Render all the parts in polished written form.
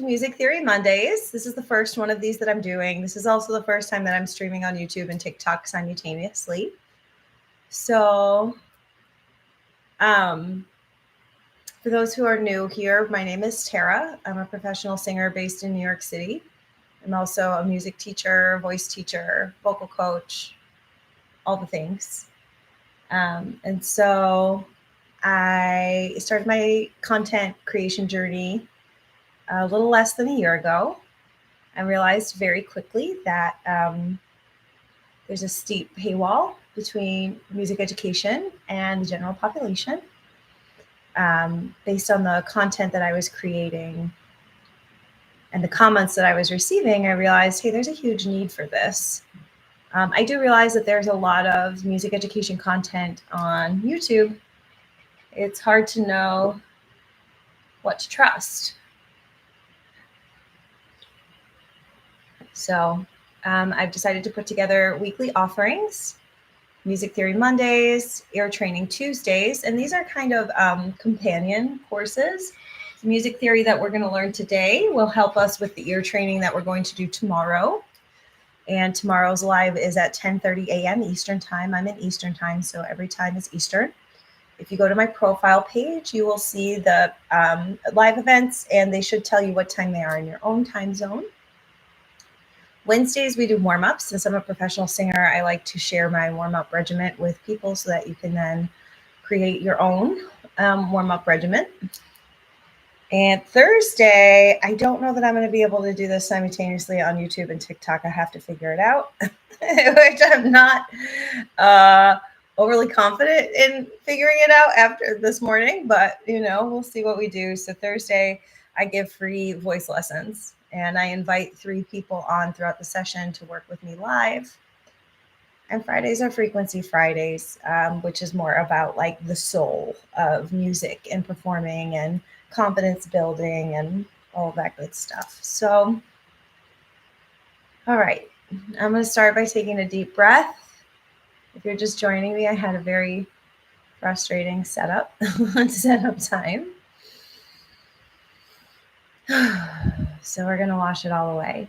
Music Theory Mondays. This is the first one of these that I'm doing. This is also the first time that I'm streaming on YouTube and TikTok simultaneously. So, for those who are new here, my name is Tara. I'm a professional singer based in New York City. I'm also a music teacher, voice teacher, vocal coach, all the things. And so I started my content creation journey a little less than a year ago. I realized very quickly that there's a steep paywall between music education and the general population. Based on the content that I was creating and the comments that I was receiving, I realized, hey, there's a huge need for this. I do realize that there's a lot of music education content on YouTube. It's hard to know what to trust. So I've decided to put together weekly offerings, Music Theory Mondays, Ear Training Tuesdays, and these are kind of companion courses. The music theory that we're going to learn today will help us with the ear training that we're going to do tomorrow. And tomorrow's live is at 10:30 a.m. Eastern Time. I'm in Eastern Time, so every time is Eastern. If you go to my profile page, you will see the live events, and they should tell you what time they are in your own time zone. Wednesdays, we do warm-ups. Since I'm a professional singer, I like to share my warm-up regimen with people so that you can then create your own warm-up regimen. And Thursday, I don't know that I'm going to be able to do this simultaneously on YouTube and TikTok. I have to figure it out, which I'm not overly confident in figuring it out after this morning, but we'll see what we do. So Thursday, I give free voice lessons, and I invite 3 people on throughout the session to work with me live. And Fridays are Frequency Fridays, which is more about like the soul of music and performing and confidence building and all that good stuff. So, all right, I'm going to start by taking a deep breath. If you're just joining me, I had a very frustrating setup time. So we're going to wash it all away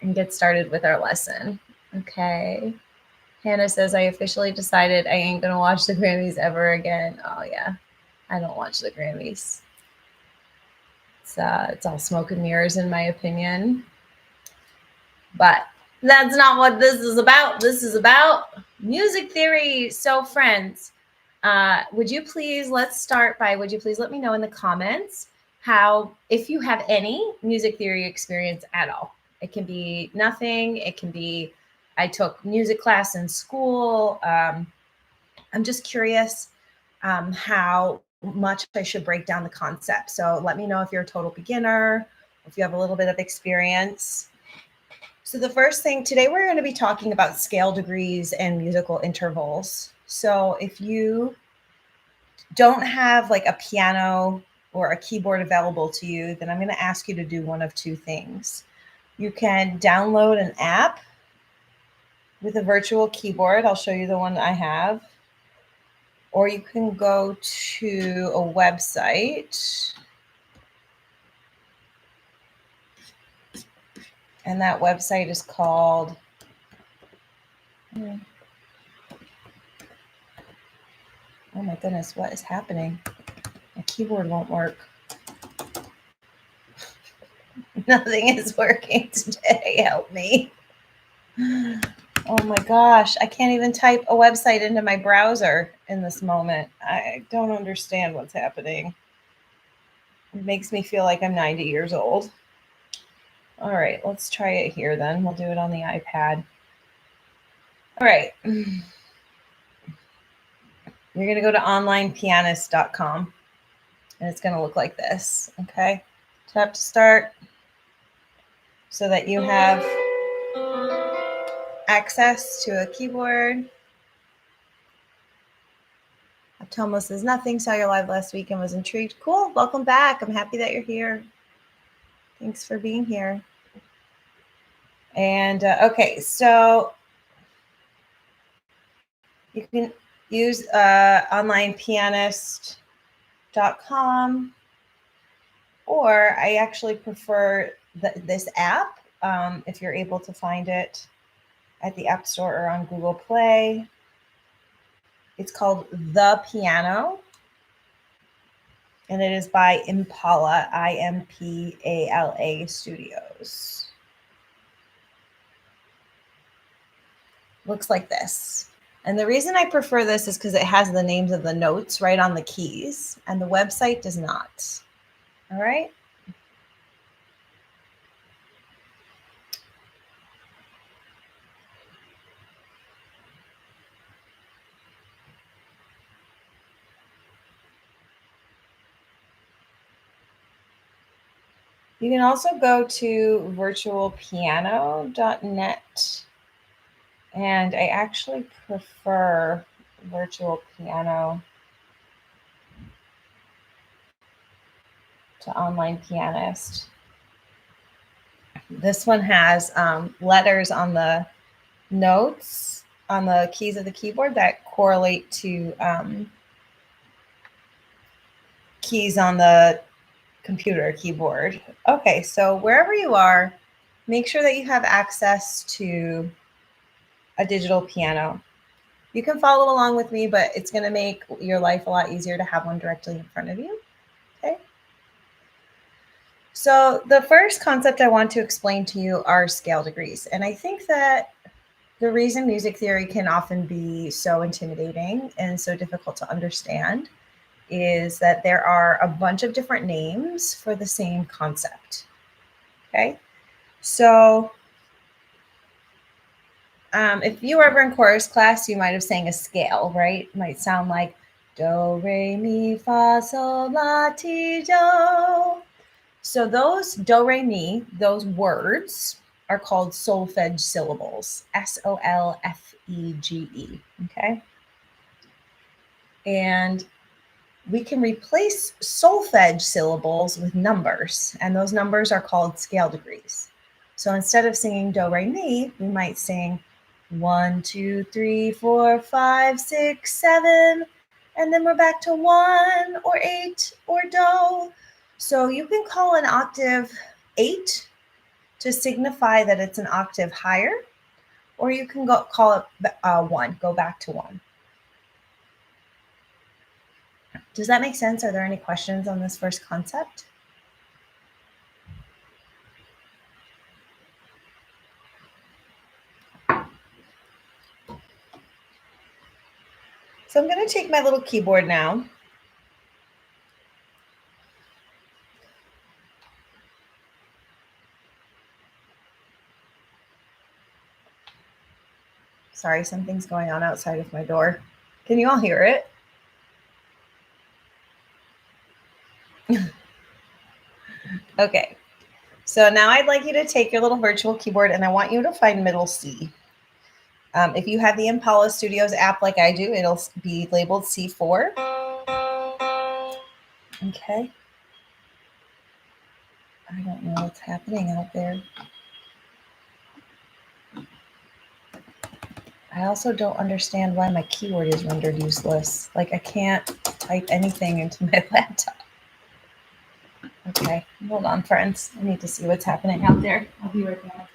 and get started with our lesson. Okay. Hannah says, I officially decided I ain't going to watch the Grammys ever again. Oh, yeah. I don't watch the Grammys. It's all smoke and mirrors, in my opinion. But that's not what this is about. This is about music theory. So, friends, would you please let me know in the comments if you have any music theory experience at all. It can be nothing. It can be, I took music class in school. I'm just curious how much I should break down the concept. So let me know if you're a total beginner, if you have a little bit of experience. So the first thing, today we're going to be talking about scale degrees and musical intervals. So if you don't have like a piano or a keyboard available to you, then I'm going to ask you to do one of 2 things. You can download an app with a virtual keyboard. I'll show you the one I have. Or you can go to a website, and that website is called, oh my goodness, what is happening? My keyboard won't work. Nothing is working today. Help me. Oh my gosh, I can't even type a website into my browser in this moment. I don't understand what's happening. It makes me feel like I'm 90 years old. All right, let's try it here then. We'll do it on the iPad. All right. You're going to go to onlinepianist.com, and it's going to look like this, okay? Tap to start so that you have access to a keyboard. Tomo says nothing. Saw your live last week and was intrigued. Cool. Welcome back. I'm happy that you're here. Thanks for being here. And okay, so you can use onlinepianist.com. Or I actually prefer this app, if you're able to find it at the App Store or on Google Play. It's called The Piano, and it is by Impala, Impala Studios. Looks like this. And the reason I prefer this is because it has the names of the notes right on the keys, and the website does not. All right. You can also go to virtualpiano.net, and I actually prefer Virtual Piano to Online Pianist. This one has letters on the notes on the keys of the keyboard that correlate to keys on the computer keyboard. Okay, so wherever you are, make sure that you have access to a digital piano. You can follow along with me, but it's going to make your life a lot easier to have one directly in front of you. Okay. So the first concept I want to explain to you are scale degrees. And I think that the reason music theory can often be so intimidating and so difficult to understand is that there are a bunch of different names for the same concept. Okay. So if you were ever in chorus class, you might have sang a scale, right? It might sound like do, re, mi, fa, sol, la, ti, do. So those do, re, mi, those words are called solfege syllables, Solfege, okay? And we can replace solfege syllables with numbers, and those numbers are called scale degrees. So instead of singing do, re, mi, we might sing 1, 2, 3, 4, 5, 6, 7, and then we're back to 1 or 8 or do. So you can call an octave 8 to signify that it's an octave higher, or you can call it 1, go back to 1. Does that make sense? Are there any questions on this first concept? So I'm going to take my little keyboard now. Sorry, something's going on outside of my door. Can you all hear it? Okay. So now I'd like you to take your little virtual keyboard and I want you to find middle C. If you have the Impala Studios app like I do, it'll be labeled C4. Okay. I don't know what's happening out there. I also don't understand why my keyboard is rendered useless. Like I can't type anything into my laptop. Okay, hold on, friends. I need to see what's happening out there. I'll be right back.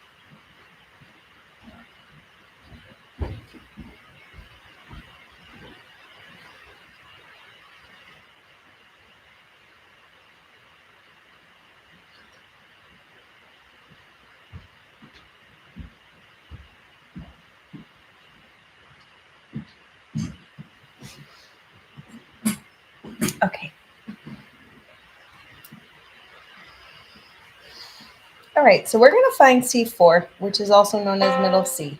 Okay. All right, so we're going to find C4, which is also known as middle C.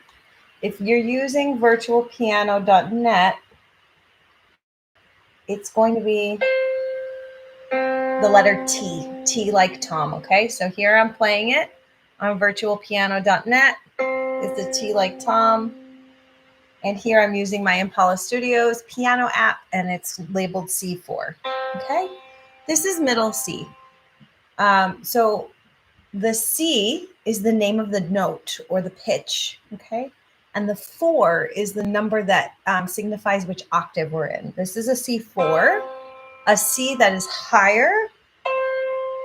If you're using virtualpiano.net, it's going to be the letter T, T like Tom, okay? So here I'm playing it on virtualpiano.net. It's a T like Tom. And here I'm using my Impala Studios piano app, and it's labeled C4, okay? This is middle C. So the C is the name of the note or the pitch, okay? And the 4 is the number that signifies which octave we're in. This is a C4, a C that is higher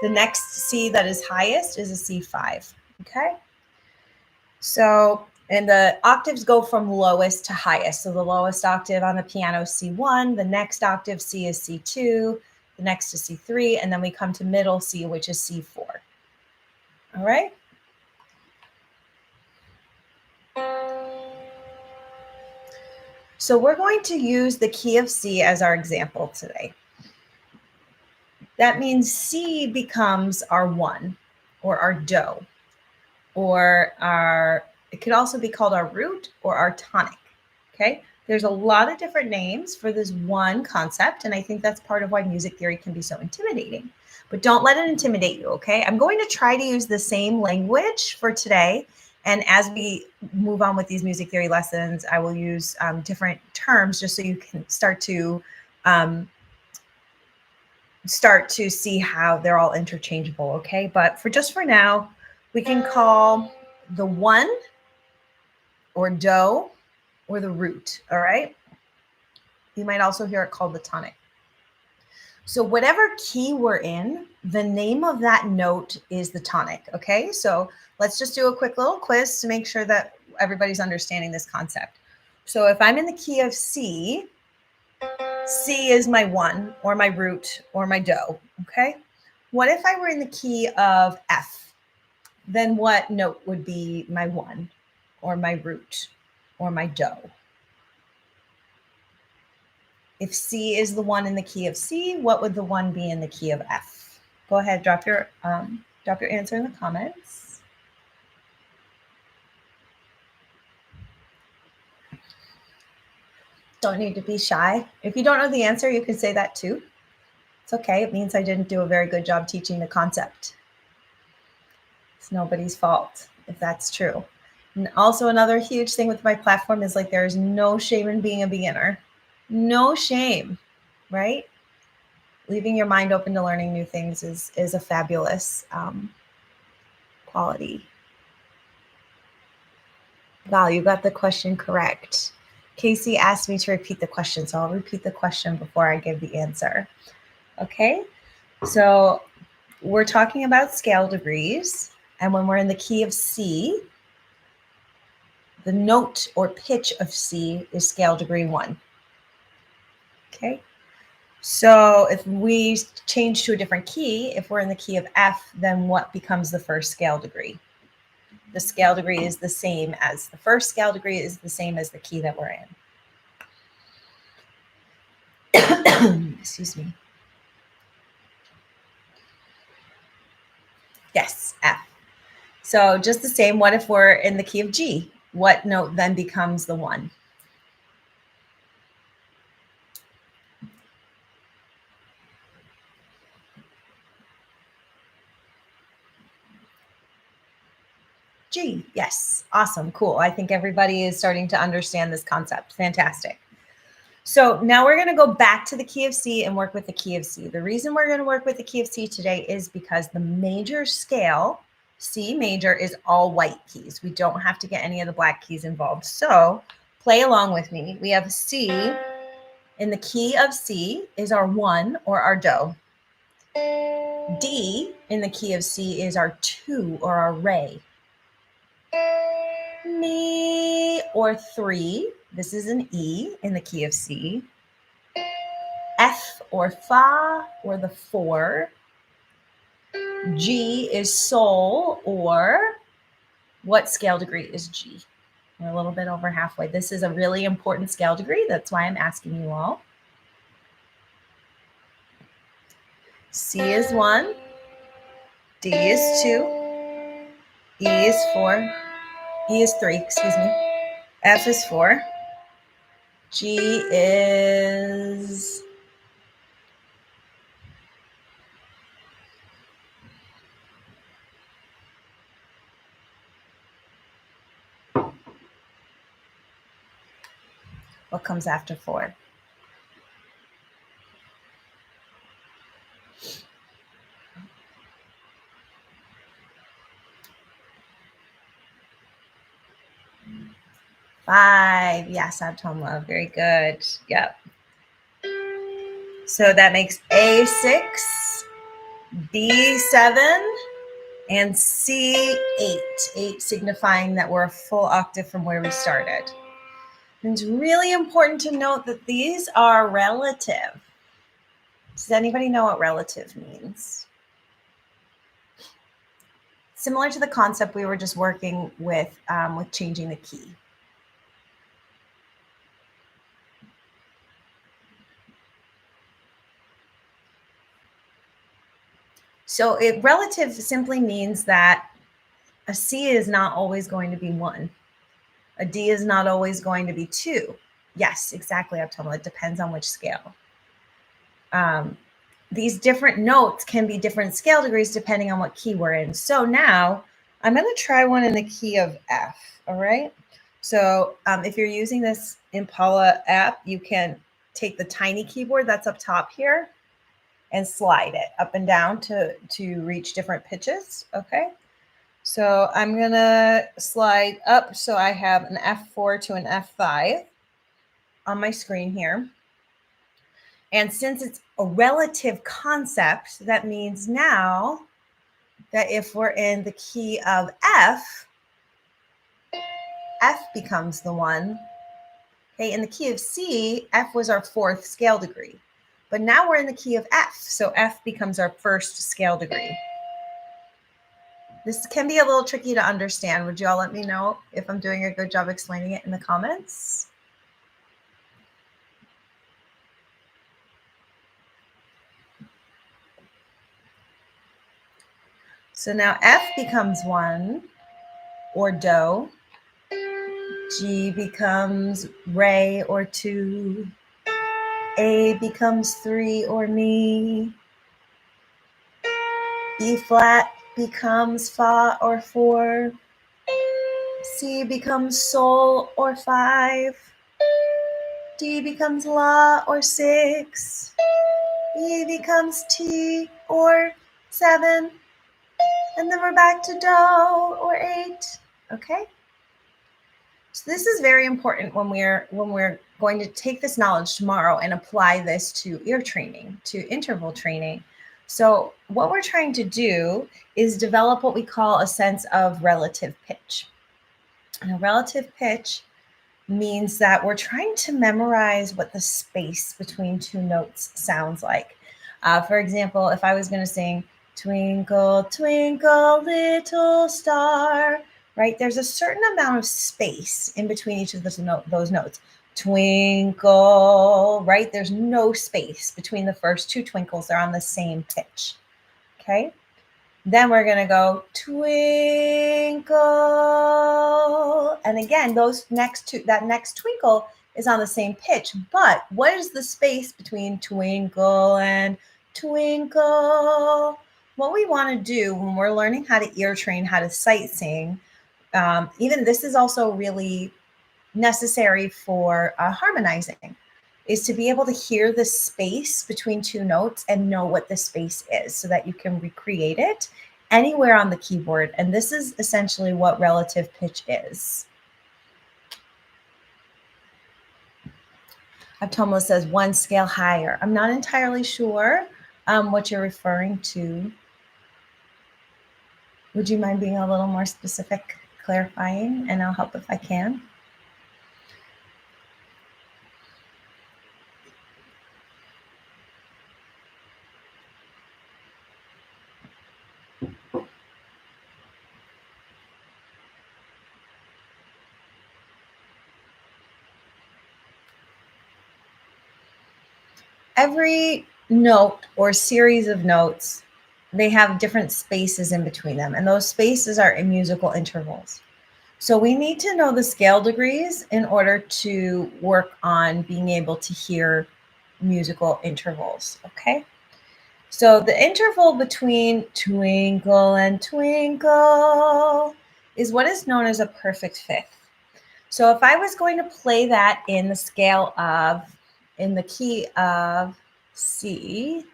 The next C that is highest is a C5, okay? So, and the octaves go from lowest to highest. So the lowest octave on the piano is C1, the next octave C is C2, the next is C3, and then we come to middle C, which is C4. All right? So we're going to use the key of C as our example today. That means C becomes our 1 or our do, or it could also be called our root or our tonic, okay? There's a lot of different names for this one concept, and I think that's part of why music theory can be so intimidating. But don't let it intimidate you, okay? I'm going to try to use the same language for today, and as we move on with these music theory lessons, I will use different terms just so you can start to see how they're all interchangeable, okay? But for now, we can call the 1 or do or the root, all right? You might also hear it called the tonic. So whatever key we're in, the name of that note is the tonic, okay? So let's just do a quick little quiz to make sure that everybody's understanding this concept. So if I'm in the key of C, C is my 1 or my root or my do, okay? What if I were in the key of F? Then what note would be my 1 or my root or my do? If C is the 1 in the key of C, what would the 1 be in the key of F? Go ahead, drop your answer in the comments. Don't need to be shy. If you don't know the answer, you can say that too. It's okay. It means I didn't do a very good job teaching the concept. It's nobody's fault if that's true. And also another huge thing with my platform is like there's no shame in being a beginner. No shame, right? Leaving your mind open to learning new things is a fabulous quality. Val, you got the question correct. Casey asked me to repeat the question, so I'll repeat the question before I give the answer. Okay, so we're talking about scale degrees, and when we're in the key of C, the note or pitch of C is scale degree 1. Okay, so if we change to a different key, if we're in the key of F, then what becomes the first scale degree? The scale degree is the same as the first scale degree is the same as the key that we're in. Excuse me. Yes, F. So just the same, what if we're in the key of G? What note then becomes the 1? G, yes, awesome, cool. I think everybody is starting to understand this concept. Fantastic. So now we're going to go back to the key of C and work with the key of C. The reason we're going to work with the key of C today is because the major scale, C major, is all white keys. We don't have to get any of the black keys involved. So play along with me. We have C. In the key of C is our 1 or our do. D in the key of C is our 2 or our re. Mi or 3, this is an E in the key of C. F or fa or the 4. G is sol, or what scale degree is G? We're a little bit over halfway. This is a really important scale degree. That's why I'm asking you all. C is 1. D is 2. E is 4. E is 3, excuse me. F is 4. G is... what comes after 4? Five. Yes, Abtomla. Very good. Yep. So that makes A6, B7, and C8, 8 signifying that we're a full octave from where we started. And it's really important to note that these are relative. Does anybody know what relative means? Similar to the concept we were just working with changing the key. So relative simply means that a C is not always going to be 1. A D is not always going to be 2. Yes, exactly, Abtomal. It depends on which scale. These different notes can be different scale degrees depending on what key we're in. So now I'm going to try one in the key of F, all right? So if you're using this Impala app, you can take the tiny keyboard that's up top here and slide it up and down to reach different pitches, okay? So I'm going to slide up so I have an F4 to an F5 on my screen here. And since it's a relative concept, that means now that if we're in the key of F, F becomes the 1. Okay, in the key of C, F was our 4th scale degree. But now we're in the key of F, so F becomes our 1st scale degree. This can be a little tricky to understand. Would you all let me know if I'm doing a good job explaining it in the comments? So now F becomes 1, or Do. G becomes Re, or 2. A becomes 3, or Mi. B flat becomes Fa, or 4. C becomes Sol, or 5. D becomes La, or 6. E becomes T, or 7. And then we're back to Do, or 8. Okay? So this is very important when we're going to take this knowledge tomorrow and apply this to ear training, to interval training. So what we're trying to do is develop what we call a sense of relative pitch. And a relative pitch means that we're trying to memorize what the space between two notes sounds like. For example, if I was going to sing Twinkle, Twinkle, Little Star, right? There's a certain amount of space in between each of those notes. Twinkle, right? There's no space between the first two twinkles. They're on the same pitch, okay? Then we're going to go twinkle. And again, that next twinkle is on the same pitch. But what is the space between twinkle and twinkle? What we want to do when we're learning how to ear train, how to sight sing, even this is also really necessary for harmonizing, is to be able to hear the space between two notes and know what the space is so that you can recreate it anywhere on the keyboard. And this is essentially what relative pitch is. Abtomo says 1 scale higher. I'm not entirely sure what you're referring to. Would you mind being a little more specific, clarifying, and I'll help if I can? Every note or series of notes, they have different spaces in between them, and those spaces are in musical intervals. So we need to know the scale degrees in order to work on being able to hear musical intervals, okay? So the interval between twinkle and twinkle is what is known as a perfect fifth. So if I was going to play that in the scale of, in the key of C,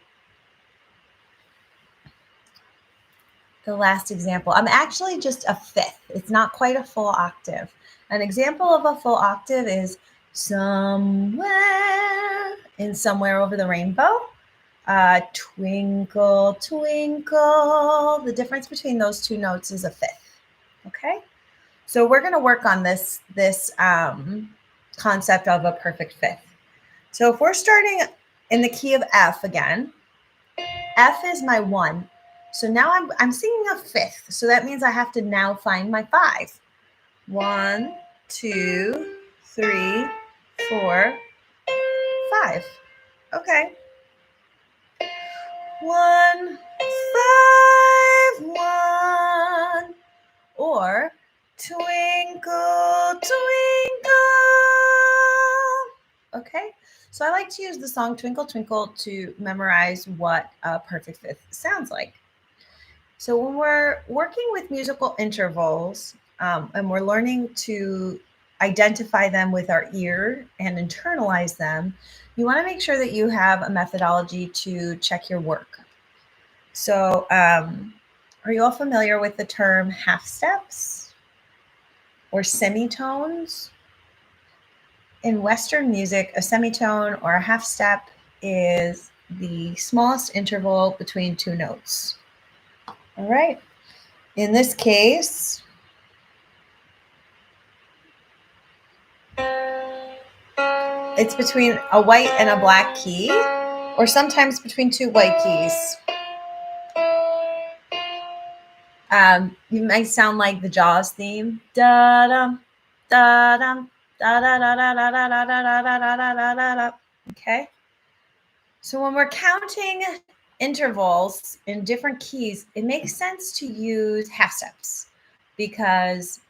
the last example, I'm actually just a fifth. It's not quite a full octave. An example of a full octave is somewhere in Somewhere Over the Rainbow. Twinkle, twinkle. The difference between those two notes is a fifth. Okay, so we're going to work on this concept of a perfect fifth. So if we're starting in the key of F again, F is my 1. So now I'm singing a fifth. So that means I have to now find my 5. 1, 2, 3, 4, 5. Okay. 1, 5, 1. Or twinkle, twinkle. Okay. So I like to use the song Twinkle Twinkle to memorize what a perfect fifth sounds like. So when we're working with musical intervals and we're learning to identify them with our ear and internalize them, you want to make sure that you have a methodology to check your work. So are you all familiar with the term half steps or semitones? In Western music, a semitone or a half step is the smallest interval between two notes. All right. In this case, it's between a white and a black key, or sometimes between two white keys. You might sound like the Jaws theme. Da-dum, da-dum, da-da-da-da-da-da-da-da-da-da-da-da-da. Okay. So when we're counting intervals in different keys, it makes sense to use half steps, because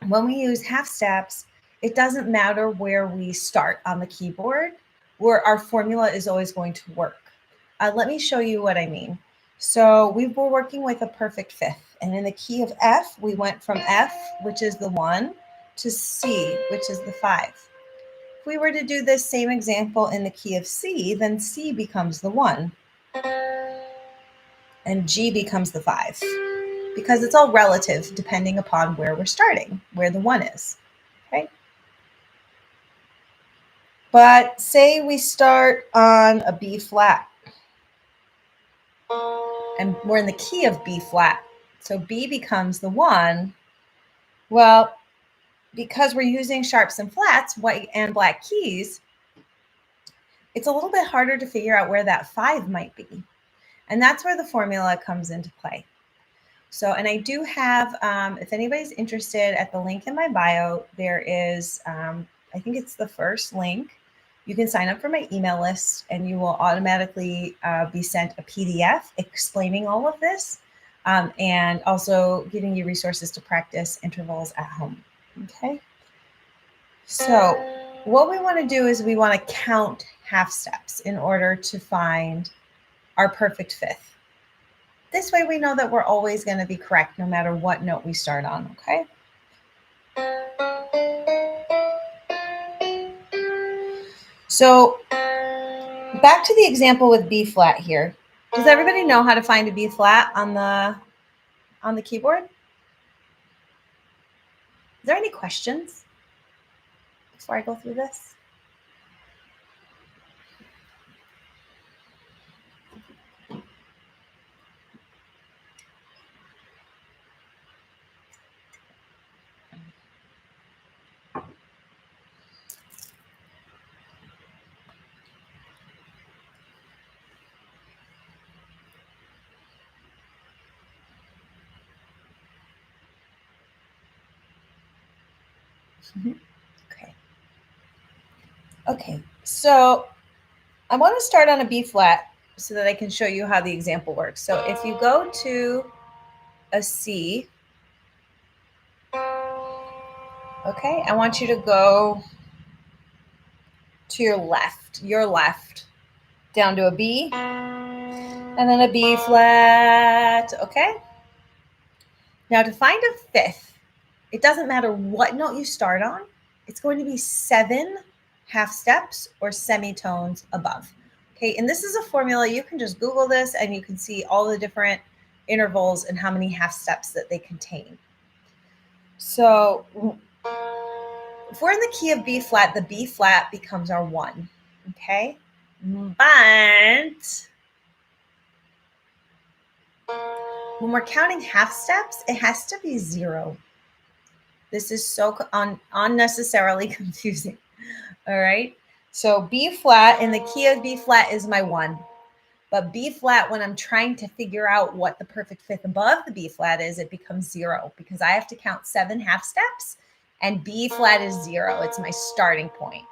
when we use half steps, it doesn't matter where we start on the keyboard, where our formula is always going to work. Let me show you what I mean. So we were working with a perfect fifth, and in the key of F, we went from F, which is the 1, to C, which is the 5. If we were to do this same example in the key of C, then C becomes the 1, and G becomes the 5, because it's all relative depending upon where we're starting, where the 1 is. Okay. But say we start on a B flat, and we're in the key of B flat. So B becomes the 1. Well, because we're using sharps and flats, white and black keys, it's a little bit harder to figure out where that 5 might be. And that's where the formula comes into play. So, and I do have, if anybody's interested, at the link in my bio, there is, I think it's the first link. You can sign up for my email list and you will automatically be sent a PDF explaining all of this, and also giving you resources to practice intervals at home. Okay. So what we want to do is we want to count half steps in order to find our perfect fifth. This way we know that we're always going to be correct no matter what note we start on, okay? So back to the example with B flat here. Does everybody know how to find a B flat on the keyboard? Is there any questions before I go through this? Okay, so I want to start on a B flat so that I can show you how the example works. So if you go to a C, okay, I want you to go to your left, down to a B, and then a B flat, okay? Now to find a fifth, it doesn't matter what note you start on, it's going to be 7 half steps or semitones above. Okay, and this is a formula. You can just Google this and you can see all the different intervals and how many half steps that they contain. So if we're in the key of B flat, the B flat becomes our 1, okay? But When we're counting half steps, it has to be 0. This is so unnecessarily confusing. All right. So B flat in the key of B flat is my 1. But B flat, when I'm trying to figure out what the perfect fifth above the B flat is, it becomes 0 because I have to count 7 half steps and B flat is 0. It's my starting point.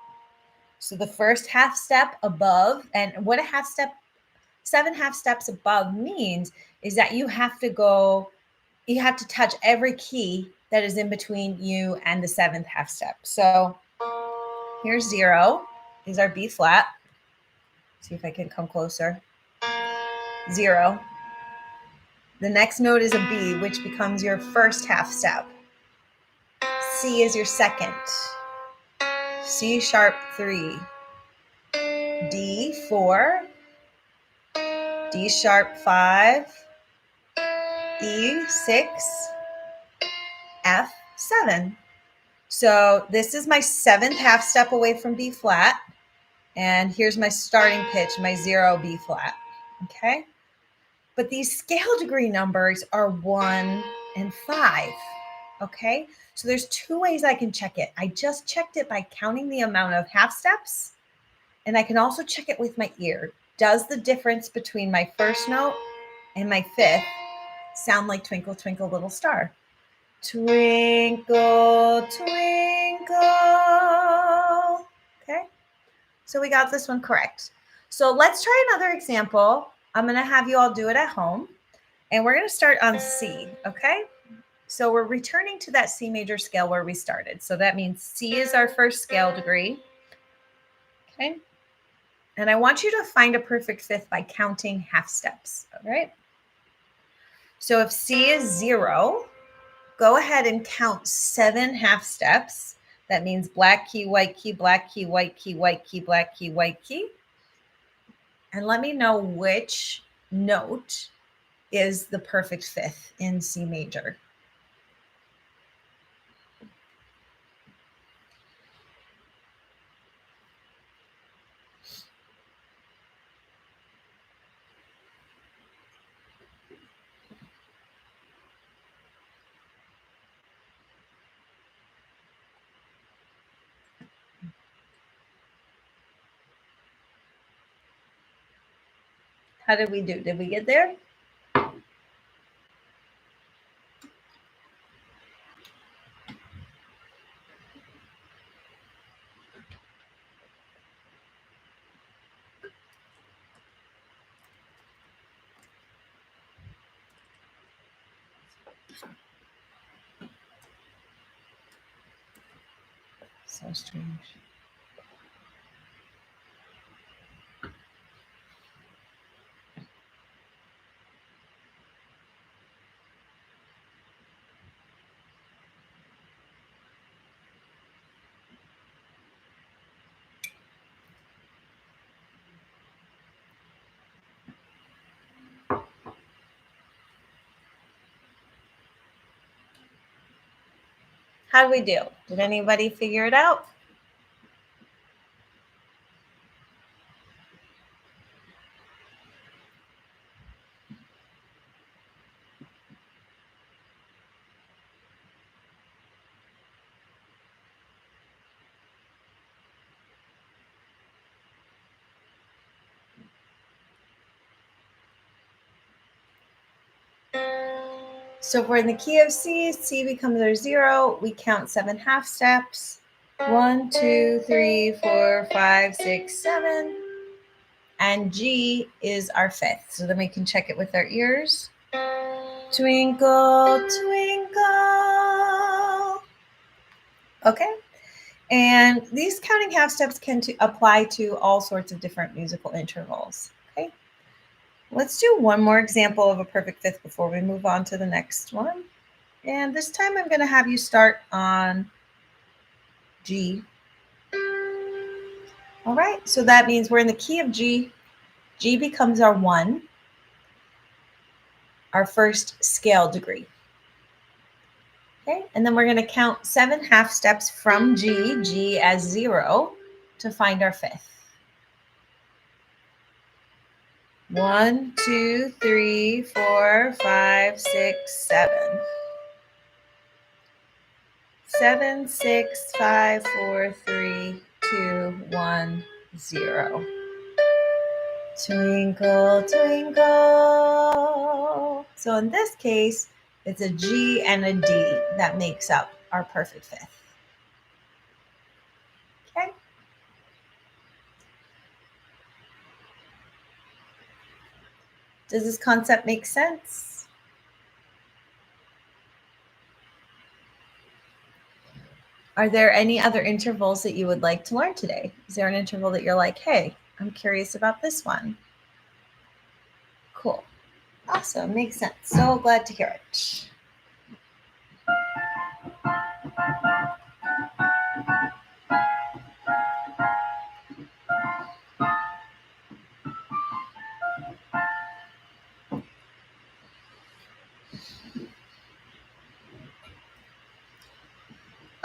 So the first half step above, and what a half step, 7 half steps above means is that you have to touch every key that is in between you and the 7th half step. So here's 0 is our B flat. See if I can come closer. 0. The next note is a B, which becomes your first half step. C is your second. C sharp 3. D 4. D sharp 5. E 6. F 7. So this is my 7th half step away from B flat. And here's my starting pitch, my 0 B flat. Okay. But these scale degree numbers are 1 and 5. Okay. So there's 2 ways I can check it. I just checked it by counting the amount of half steps. And I can also check it with my ear. Does the difference between my first note and my 5th sound like Twinkle, Twinkle, Little Star? Twinkle, twinkle. Okay. So we got this one correct. So let's try another example. I'm going to have you all do it at home. And we're going to start on C, okay? So we're returning to that C major scale where we started. So that means C is our first scale degree, okay? And I want you to find a perfect fifth by counting half steps, all right? So if C is 0, go ahead and count 7 half steps. That means black key, white key, black key, white key, white key, black key, white key. And let me know which note is the perfect fifth in C major. How did we do? Did we get there? So strange. How did we do? Did anybody figure it out? So if we're in the key of C, C becomes our 0. We count 7 half steps. 1, 2, 3, 4, 5, 6, 7. And G is our fifth. So then we can check it with our ears. Twinkle, twinkle. Okay. And these counting half steps can apply to all sorts of different musical intervals. Okay. Let's do one more example of a perfect fifth before we move on to the next one. And this time I'm going to have you start on G. All right. So that means we're in the key of G. G becomes our 1, our first scale degree. Okay. And then we're going to count 7 half steps from G, G as 0, to find our fifth. 1, 2, 3, 4, 5, 6, 7. 7, 6, 5, 4, 3, 2, 1, 0. Twinkle, twinkle. So in this case, it's a G and a D that makes up our perfect fifth. Okay. Does this concept make sense? Are there any other intervals that you would like to learn today? Is there an interval that you're like, hey, I'm curious about this one? Cool. Awesome. Makes sense. So glad to hear it.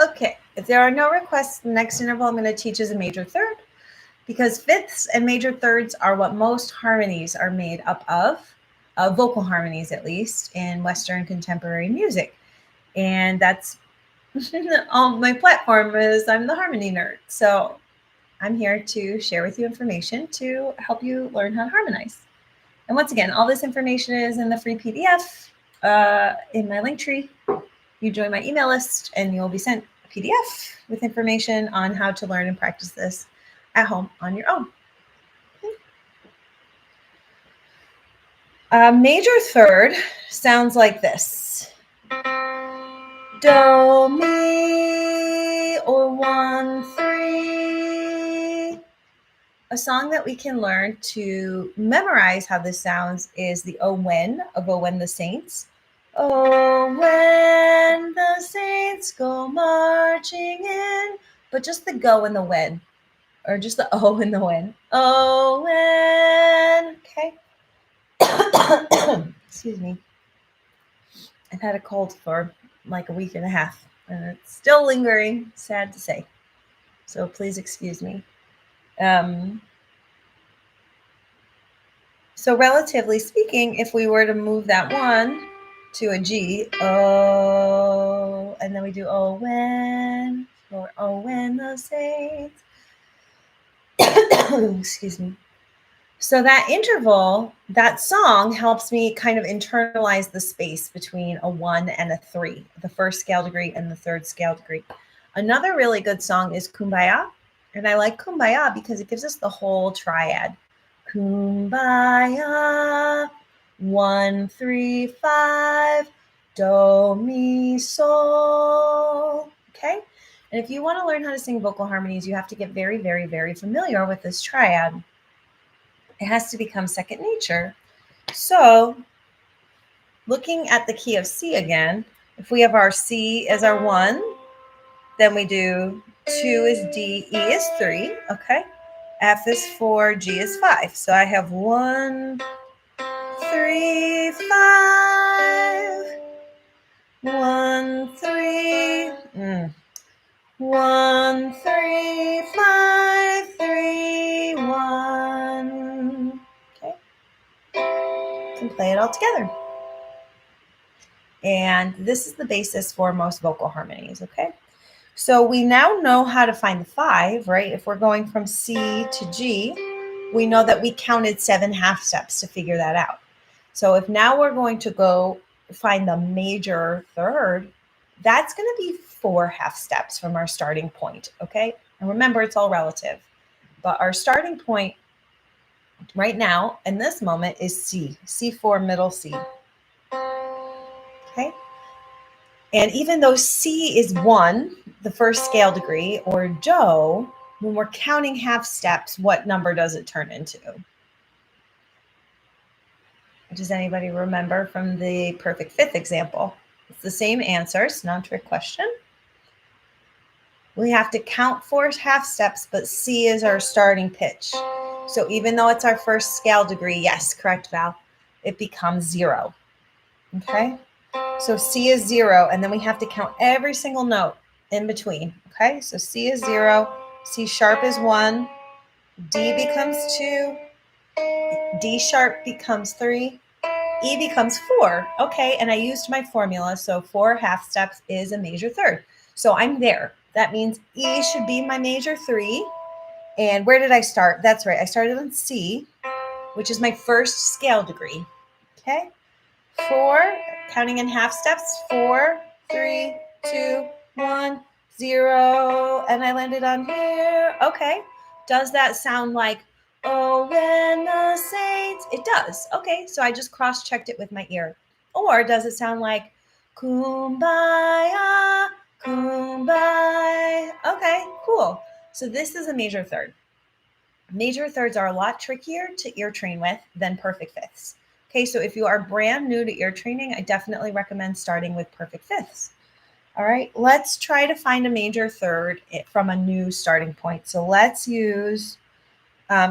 Okay, if there are no requests, the next interval I'm going to teach is a major third, because fifths and major thirds are what most harmonies are made up of, vocal harmonies at least, in Western contemporary music. And that's my platform is I'm the harmony nerd. So I'm here to share with you information to help you learn how to harmonize. And once again, all this information is in the free PDF in my link tree. You join my email list and you'll be sent a PDF with information on how to learn and practice this at home on your own. A major third sounds like this. Do, mi, or 1, 3. A song that we can learn to memorize how this sounds is the O When of O When the Saints. Oh, when the saints go marching in. But just the go and the when. Or just the O and the when. Oh, when. Okay. Excuse me. I've had a cold for like a week and a half. And it's still lingering. Sad to say. So please excuse me. So relatively speaking, if we were to move that 1 to a G, oh, and then we do oh when, or oh when the saints. Excuse me. So that interval, that song helps me kind of internalize the space between a 1 and a 3, the first scale degree and the third scale degree. Another really good song is Kumbaya. And I like Kumbaya because it gives us the whole triad. Kumbaya, 1, 3, 5, do, mi, sol. Okay? And if you want to learn how to sing vocal harmonies, you have to get very, very, very familiar with this triad. It has to become second nature. So looking at the key of C again, if we have our C as our 1, then we do 2 is D, E is 3, okay? F is 4, G is 5. So I have 1, 3, 5. 1, 3. 1, 3, 5, 3, 1. Okay. You can play it all together. And this is the basis for most vocal harmonies, okay? So we now know how to find the 5, right? If we're going from C to G, we know that we counted 7 half steps to figure that out. So if now we're going to go find the major third, that's going to be 4 half steps from our starting point, okay? And remember, it's all relative. But our starting point right now, in this moment, is C, C4 middle C, okay? And even though C is 1, the first scale degree, or do, when we're counting half steps, what number does it turn into? Does anybody remember from the perfect fifth example? It's the same answer. It's not a trick question. We have to count 4 half steps, but C is our starting pitch. So even though it's our first scale degree, yes, correct, Val, it becomes 0. Okay? So C is 0, and then we have to count every single note in between. Okay, so C is 0, C sharp is 1, D becomes 2, D sharp becomes 3, E becomes 4. Okay, and I used my formula, so 4 half steps is a major third. So I'm there. That means E should be my major 3. And where did I start? That's right, I started on C, which is my first scale degree. Okay, 4, counting in half steps, 4, 3, 2, 1, 0, and I landed on here. Okay, does that sound like, oh, when the saints? It does. Okay, so I just cross-checked it with my ear. Or does it sound like, kumbaya, kumbaya? Okay, cool. So this is a major third. Major thirds are a lot trickier to ear train with than perfect fifths. Okay, so if you are brand new to ear training, I definitely recommend starting with perfect fifths. All right, let's try to find a major third from a new starting point. So let's use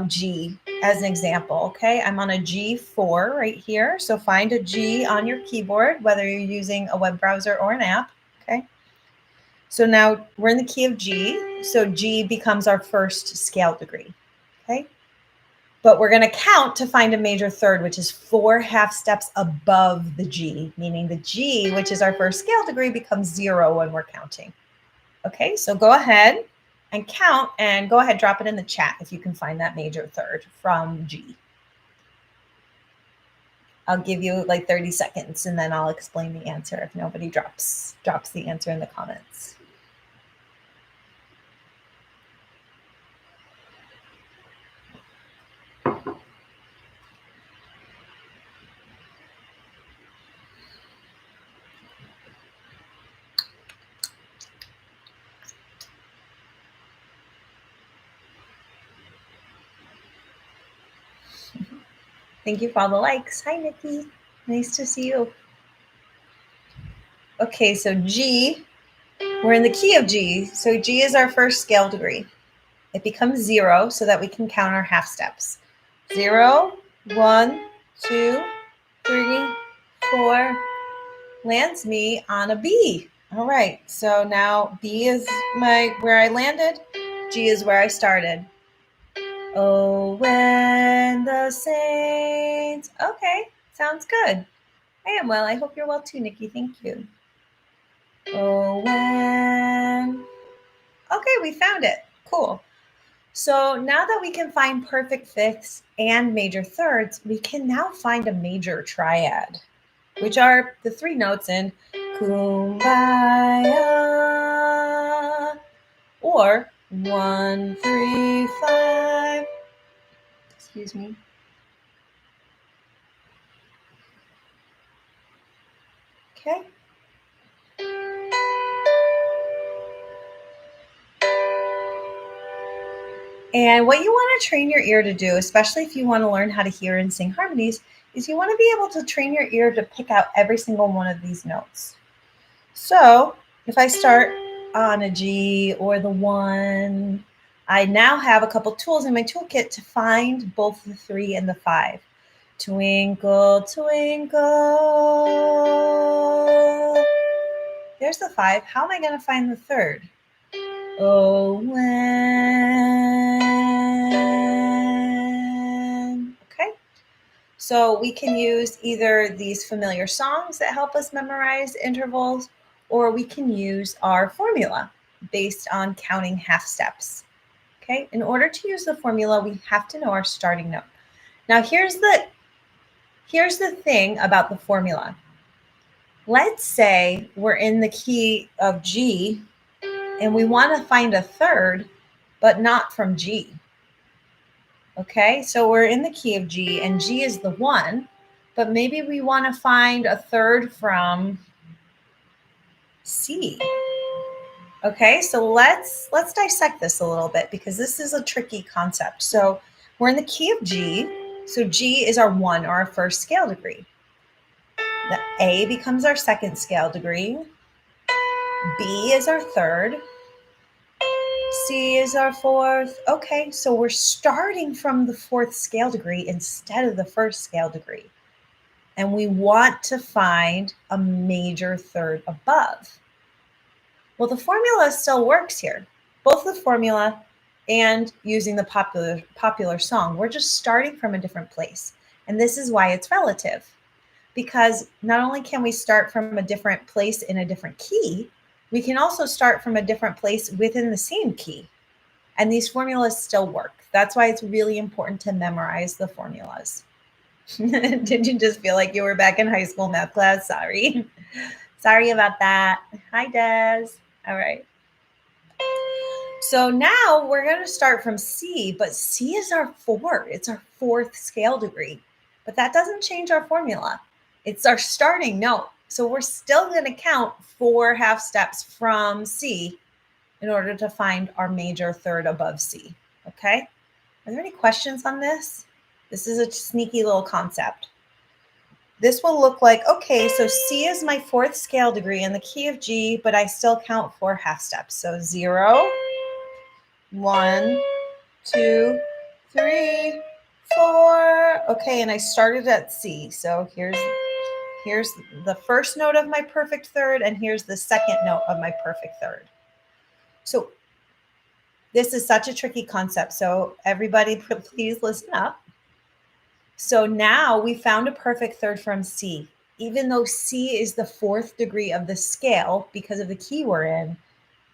G as an example. Okay, I'm on a G4 right here. So find a G on your keyboard, whether you're using a web browser or an app. Okay, so now we're in the key of G. So G becomes our first scale degree. Okay. But we're going to count to find a major third, which is 4 half steps above the G, meaning the G, which is our first scale degree, becomes 0 when we're counting. Okay, so go ahead and count, and go ahead, drop it in the chat if you can find that major third from G. I'll give you like 30 seconds, and then I'll explain the answer if nobody drops the answer in the comments. Thank you for all the likes. Hi, Nikki. Nice to see you. Okay, so G, we're in the key of G. So G is our first scale degree. It becomes 0 so that we can count our half steps. 0, 1, 2, 3, 4, lands me on a B. All right, so now B is where I landed. G is where I started. Oh, when the saints. Okay, sounds good. I am well. I hope you're well too, Nikki. Thank you. Oh, when. Okay, we found it. Cool. So now that we can find perfect fifths and major thirds, we can now find a major triad, which are the 3 notes in kumbaya, or 1, 3, 5. Excuse me. Okay. And what you want to train your ear to do, especially if you want to learn how to hear and sing harmonies, is you want to be able to train your ear to pick out every single one of these notes. So if I start on a G or the 1, I now have a couple tools in my toolkit to find both the 3 and the 5. Twinkle, twinkle. There's the 5. How am I going to find the third? Oh, when. Okay. So we can use either these familiar songs that help us memorize intervals, or we can use our formula based on counting half steps. Okay. In order to use the formula, we have to know our starting note. Now, here's the thing about the formula. Let's say we're in the key of G and we want to find a third, but not from G. Okay, so we're in the key of G and G is the 1, but maybe we want to find a third from C. Okay, so let's dissect this a little bit because this is a tricky concept. So we're in the key of G. So G is our 1, or our first scale degree. The A becomes our second scale degree. B is our third. C is our 4th. Okay, so we're starting from the 4th scale degree instead of the 1st scale degree. And we want to find a major third above. Well, the formula still works here. Both the formula and using the popular song. We're just starting from a different place. And this is why it's relative, because not only can we start from a different place in a different key, we can also start from a different place within the same key. And these formulas still work. That's why it's really important to memorize the formulas. Did you just feel like you were back in high school math class? Sorry. Sorry about that. Hi, Des. All right. So now we're going to start from C, but C is our 4. It's our 4th scale degree. But that doesn't change our formula. It's our starting note. So we're still going to count 4 half steps from C in order to find our major third above C. Okay? Are there any questions on this? This is a sneaky little concept. This will look like, okay, so C is my 4th scale degree in the key of G, but I still count 4 half steps. So 0, 1, 2, 3, 4. Okay, and I started at C. So here's the first note of my perfect third, and here's the second note of my perfect third. So this is such a tricky concept. So everybody, please listen up. So now we found a perfect third from C. Even though C is the 4th degree of the scale because of the key we're in,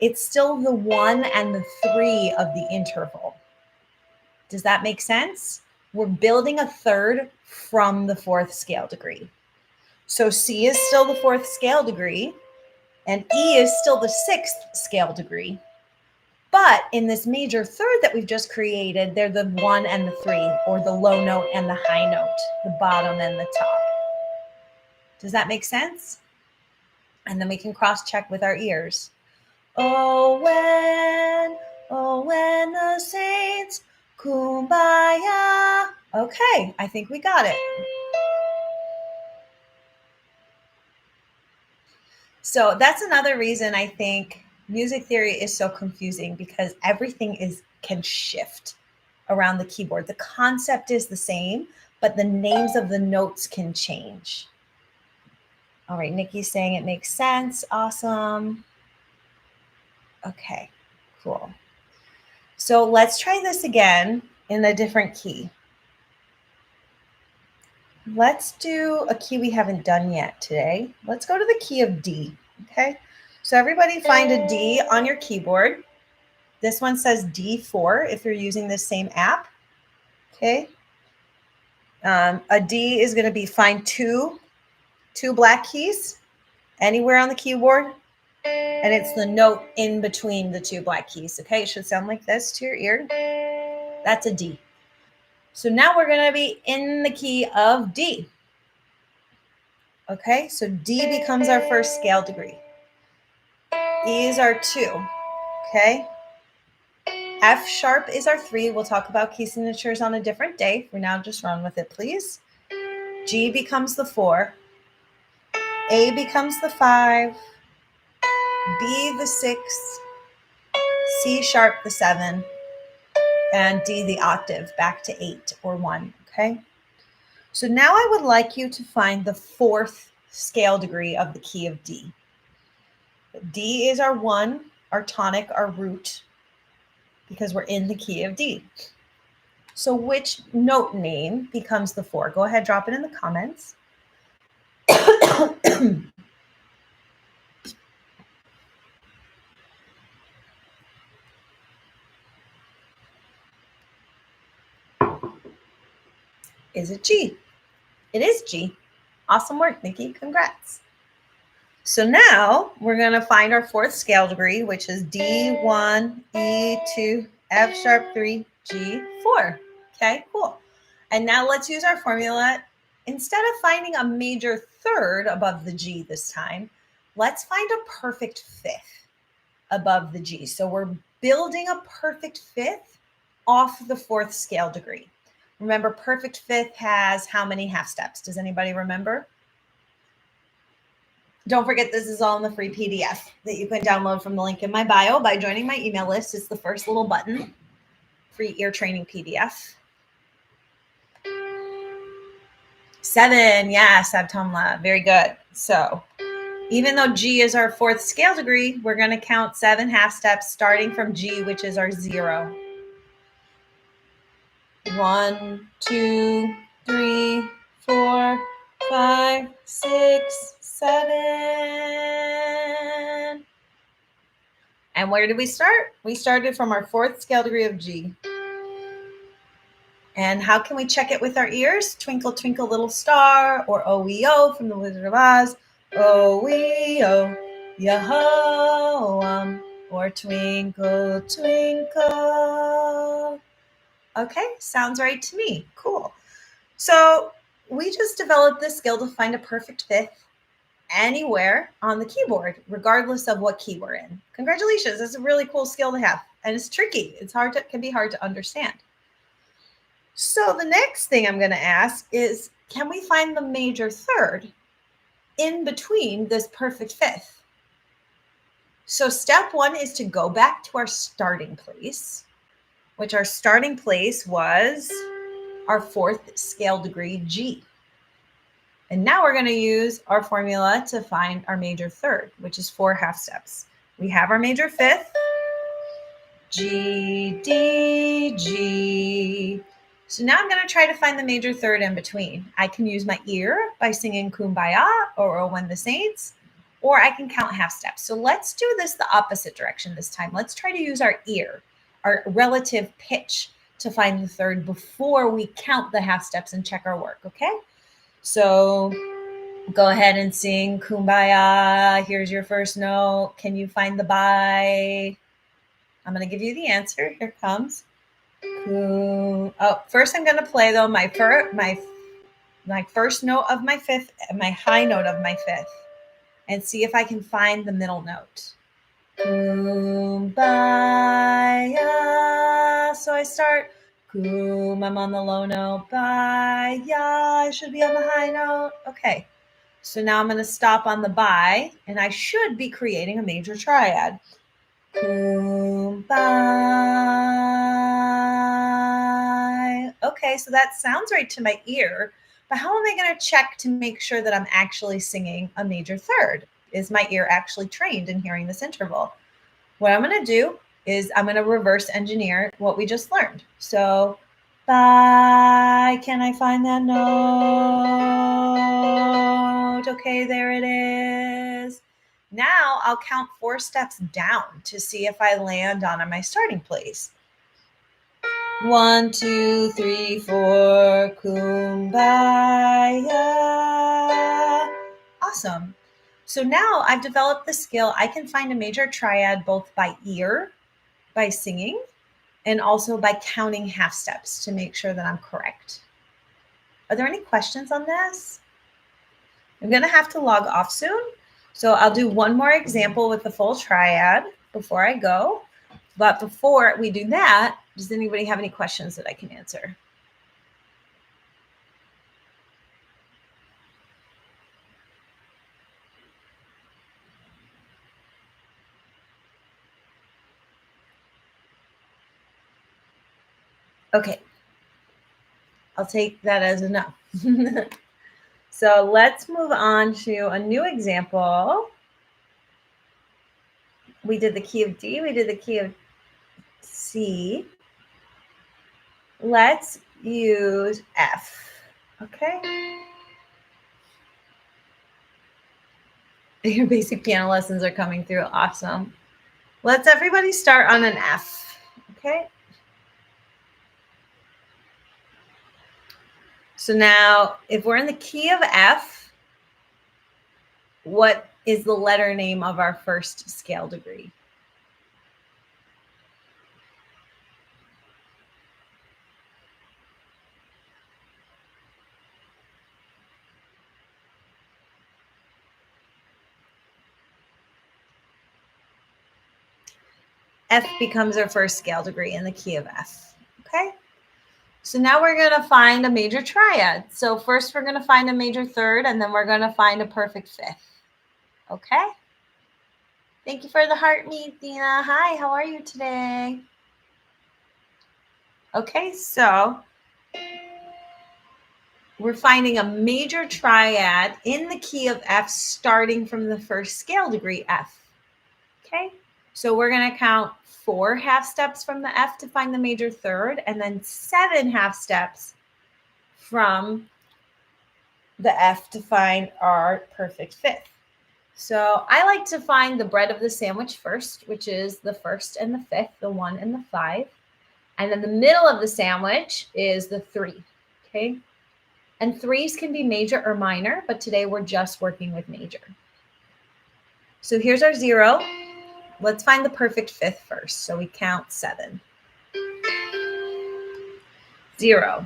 it's still the 1 and the 3 of the interval. Does that make sense? We're building a third from the 4th scale degree. So C is still the 4th scale degree, and E is still the 6th scale degree. But in this major third that we've just created, they're the 1 and the 3, or the low note and the high note, the bottom and the top. Does that make sense? And then we can cross-check with our ears. Oh, when the saints kumbaya. Okay, I think we got it. So that's another reason I think music theory is so confusing, because everything can shift around the keyboard. The concept is the same, but the names of the notes can change. All right, Nikki's saying it makes sense. Awesome. Okay, cool. So let's try this again in a different key. Let's do a key we haven't done yet today. Let's go to the key of D, okay? So everybody find a D on your keyboard. This one says D4 if you're using the same app, okay? A D is going to be find two black keys anywhere on the keyboard, and it's the note in between the 2 black keys, okay? It should sound like this to your ear. That's a D. So now we're going to be in the key of D. Okay, so D becomes our 1st scale degree. E is our 2, okay? F sharp is our 3. We'll talk about key signatures on a different day. For now, just run with it, please. G becomes the 4. A becomes the 5. B the 6. C sharp the 7. And D the octave, back to 8 or 1, okay? So now I would like you to find the 4th scale degree of the key of D. D is our 1, our tonic, our root, because we're in the key of D. So which note name becomes the 4? Go ahead, drop it in the comments. Is it G? It is G. Awesome work, Nikki. Congrats. So now we're going to find our 4th scale degree, which is D1, E2, F sharp 3, G4. Okay, cool. And now let's use our formula. Instead of finding a major third above the G this time, let's find a perfect 5th above the G. So we're building a perfect 5th off the 4th scale degree. Remember, perfect 5th has how many half steps? Does anybody remember? Don't forget, this is all in the free PDF that you can download from the link in my bio by joining my email list. It's the first little button, free ear training PDF. 7, yes, Abtomla, very good. So even though G is our 4th scale degree, we're going to count 7 half steps starting from G, which is our 0. 1, 2, 3, 4, 5, 6, 7. And where did we start? We started from our fourth scale degree of G. And how can we check it with our ears? Twinkle, twinkle, little star, or O-E-O from the Wizard of Oz. O-E-O, Yehoam, or twinkle, twinkle. Okay, sounds right to me. Cool. So we just developed this skill to find a perfect fifth anywhere on the keyboard, regardless of what key we're in. Congratulations, it's a really cool skill to have. And it's tricky. It can be hard to understand. So the next thing I'm going to ask is, can we find the major third in between this perfect fifth? So step one is to go back to our starting place, which our starting place was our fourth scale degree G. And now we're going to use our formula to find our major third, which is 4 half steps. We have our major fifth, G, D, G. So now I'm going to try to find the major third in between. I can use my ear by singing Kumbaya or Oh When the Saints, or I can count half steps. So let's do this the opposite direction this time. Let's try to use our ear, our relative pitch, to find the third before we count the half steps and check our work, okay? So go ahead and sing Kumbaya. Here's your first note. Can you find the bye? I'm going to give you the answer. Here it comes. Oh, first I'm going to play though my first note of my fifth, my high note of my fifth, and see if I can find the middle note. Kumbaya. So I start Kum. I'm on the low note. Baya. I should be on the high note. Okay. So now I'm going to stop on the bye, and I should be creating a major triad. Kumbaya. Okay, so that sounds right to my ear, but how am I going to check to make sure that I'm actually singing a major third? Is my ear actually trained in hearing this interval? What I'm going to do is I'm going to reverse engineer what we just learned. So, bye. Can I find that note? Okay, there it is. Now I'll count 4 steps down to see if I land on my starting place. 1, 2, 3, 4, Kumbaya. Awesome. So now I've developed the skill. I can find a major triad both by ear, by singing, and also by counting half steps to make sure that I'm correct. Are there any questions on this? I'm going to have to log off soon. So I'll do one more example with the full triad before I go. But before we do that, does anybody have any questions that I can answer? Okay. I'll take that as a no. So let's move on to a new example. We did the key of D. We did the key of C. Let's use F. Okay. Your basic piano lessons are coming through. Awesome. Let's everybody start on an F. Okay. So now, if we're in the key of F, what is the letter name of our first scale degree? F becomes our first scale degree in the key of F. Okay. So now we're going to find a major triad. So first we're going to find a major third, and then we're going to find a perfect fifth. Okay. Thank you for the heart, Dina. Hi, how are you today? Okay, so we're finding a major triad in the key of F starting from the first scale degree F. Okay, so we're going to count 4 half steps from the F to find the major third, and then 7 half steps from the F to find our perfect fifth. So I like to find the bread of the sandwich first, which is the first and the fifth, the 1 and the 5. And then the middle of the sandwich is the 3, okay? And 3s can be major or minor, but today we're just working with major. So here's our 0. Let's find the perfect fifth first. So we count 7. 0.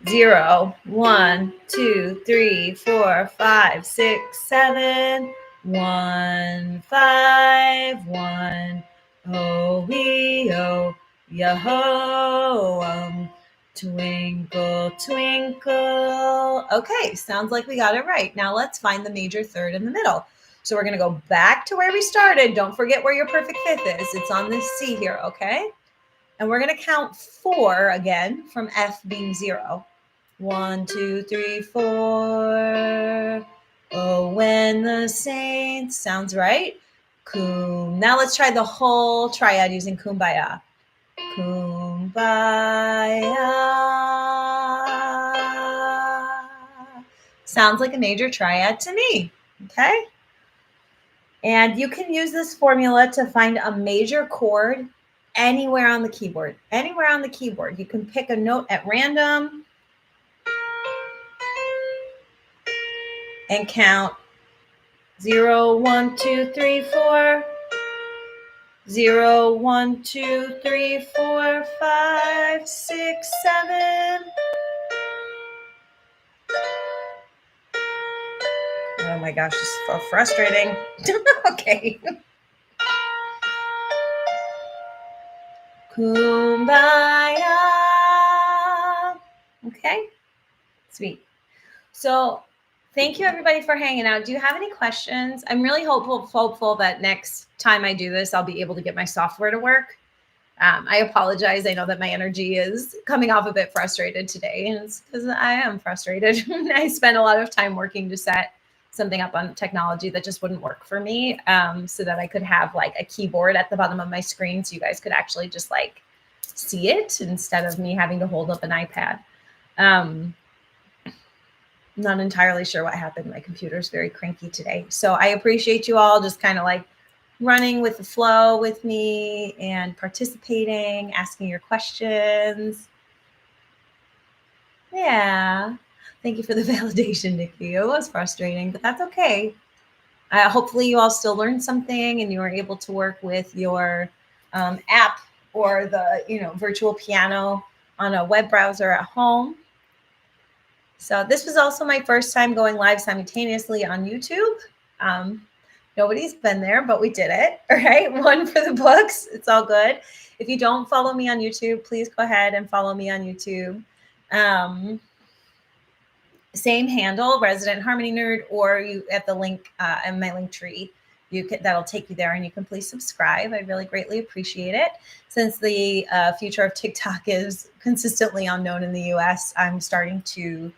0, 1, 2, 3, 4, 5, 6, 7. 1, 5, 1. Oh, wee, oh, yo-ho, twinkle, twinkle. Okay, sounds like we got it right. Now let's find the major third in the middle. So we're going to go back to where we started. Don't forget where your perfect fifth is. It's on this C here, okay? And we're going to count 4 again from F being 0. 1, 2, 3, 4. Oh, when the saints, sounds right. Now let's try the whole triad using kumbaya. Kumbaya. Sounds like a major triad to me, okay? And you can use this formula to find a major chord anywhere on the keyboard. Anywhere on the keyboard. You can pick a note at random and count 0, 1, 2, 3, 4. 0, 1, 2, 3, 4, 5, 6, 7. Oh my gosh, this is so frustrating. Okay. Kumbaya. Okay, sweet. So thank you everybody for hanging out. Do you have any questions? I'm really hopeful that next time I do this, I'll be able to get my software to work. I apologize. I know that my energy is coming off a bit frustrated today, and it's because I am frustrated. I spent a lot of time working to set something up on technology that just wouldn't work for me, so that I could have like a keyboard at the bottom of my screen so you guys could actually just like see it instead of me having to hold up an iPad. Not entirely sure what happened. My computer's very cranky today. So I appreciate you all just kind of like running with the flow with me and participating, asking your questions. Yeah. Thank you for the validation, Nikki. It was frustrating, but that's okay. Hopefully you all still learned something and you were able to work with your app or the virtual piano on a web browser at home. So this was also my first time going live simultaneously on YouTube. Nobody's been there, but we did it. All right. 1 for the books. It's all good. If you don't follow me on YouTube, please go ahead and follow me on YouTube. Same handle, Resident Harmony Nerd, or you at the link in my link tree. That'll take you there, and you can please subscribe. I really greatly appreciate it. Since the future of TikTok is consistently unknown in the US, I'm starting to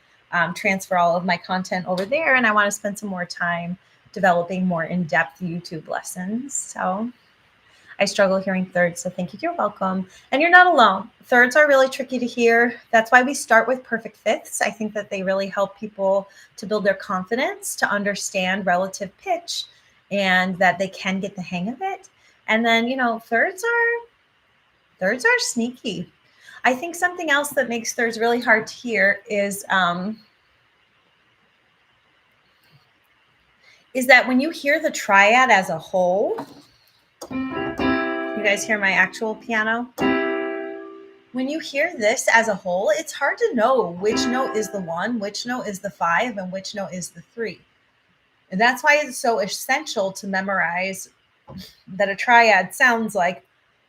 transfer all of my content over there, and I want to spend some more time developing more in-depth YouTube lessons. So I struggle hearing thirds, so thank you. You're welcome. And you're not alone. Thirds are really tricky to hear. That's why we start with perfect fifths. I think that they really help people to build their confidence, to understand relative pitch, and that they can get the hang of it. And then, thirds are sneaky. I think something else that makes thirds really hard to hear is that when you hear the triad as a whole, you guys hear my actual piano? When you hear this as a whole, it's hard to know which note is the 1, which note is the 5, and which note is the 3. And that's why it's so essential to memorize that a triad sounds like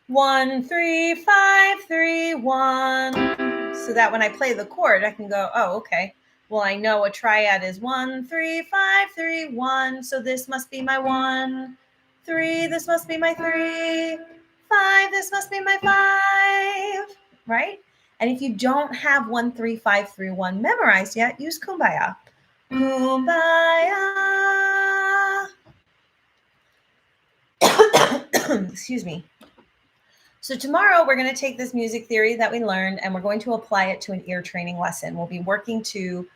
1, 3, 5, 3, 1. So that when I play the chord, I can go, oh, okay. Well, I know a triad is 1, 3, 5, 3, 1. So this must be my 1. 3, this must be my 3. 5, this must be my 5. Right? And if you don't have 1, 3, 5, 3, 1 memorized yet, use kumbaya. Kumbaya. Excuse me. So tomorrow we're going to take this music theory that we learned and we're going to apply it to an ear training lesson. We'll be working to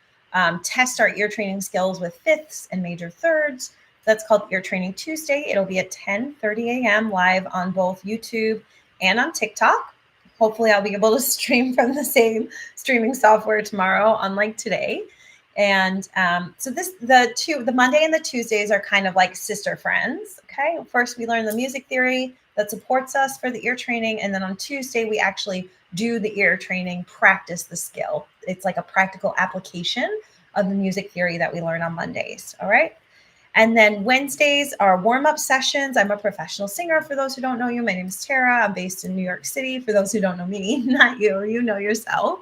test our ear training skills with fifths and major thirds. That's called Ear Training Tuesday. It'll be at 10:30 a.m. live on both YouTube and on TikTok. Hopefully I'll be able to stream from the same streaming software tomorrow, unlike today. And so the Monday and the Tuesdays are kind of like sister friends. Okay. First, we learn the music theory that supports us for the ear training. And then on Tuesday, we actually do the ear training, practice the skill. It's like a practical application of the music theory that we learn on Mondays. All right. And then Wednesdays are warm-up sessions. I'm a professional singer. For those who don't know you, my name is Tara. I'm based in New York City. For those who don't know me, not you, you know yourself.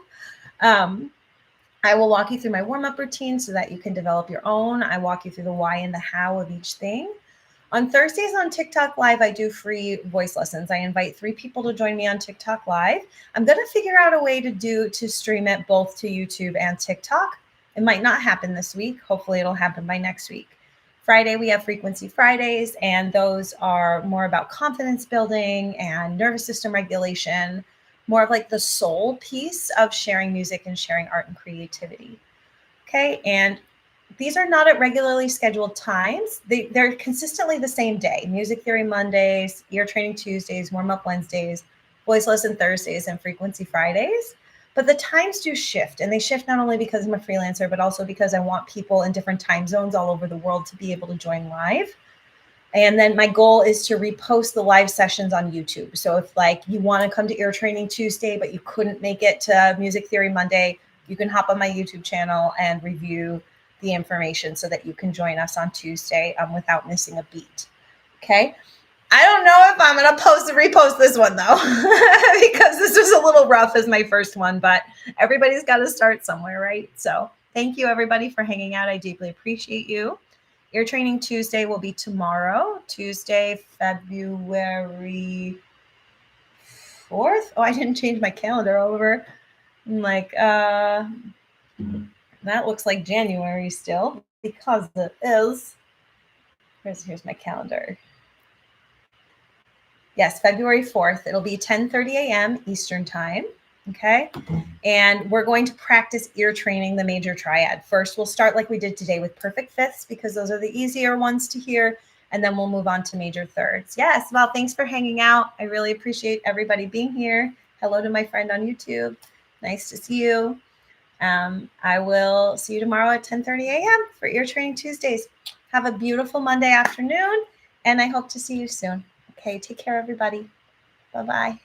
I will walk you through my warm-up routine so that you can develop your own. I walk you through the why and the how of each thing. On Thursdays on TikTok Live, I do free voice lessons. I invite 3 people to join me on TikTok Live. I'm going to figure out a way to stream it both to YouTube and TikTok. It might not happen this week. Hopefully it'll happen by next week. Friday, we have Frequency Fridays, and those are more about confidence building and nervous system regulation, more of like the soul piece of sharing music and sharing art and creativity. Okay, and these are not at regularly scheduled times. They're consistently the same day. Music theory Mondays, ear training Tuesdays, warm-up Wednesdays, voice lesson Thursdays, and frequency Fridays. But the times do shift, and they shift not only because I'm a freelancer, but also because I want people in different time zones all over the world to be able to join live. And then my goal is to repost the live sessions on YouTube. So if like you want to come to ear training Tuesday, but you couldn't make it to music theory Monday, you can hop on my YouTube channel and review the information so that you can join us on Tuesday without missing a beat. Okay. I don't know if I'm going to repost this one though, because this was a little rough as my first one, but everybody's got to start somewhere, right? So thank you everybody for hanging out. I deeply appreciate you. Ear Training Tuesday will be tomorrow, Tuesday, February 4th. Oh, I didn't change my calendar over. I'm like, that looks like January still because it is. Here's my calendar. Yes, February 4th. It'll be 10:30 a.m. Eastern time. Okay. And we're going to practice ear training, the major triad. First, we'll start like we did today with perfect fifths because those are the easier ones to hear. And then we'll move on to major thirds. Yes. Well, thanks for hanging out. I really appreciate everybody being here. Hello to my friend on YouTube. Nice to see you. I will see you tomorrow at 10:30 a.m. for Ear Training Tuesdays. Have a beautiful Monday afternoon, and I hope to see you soon. Okay. Take care, everybody. Bye-bye.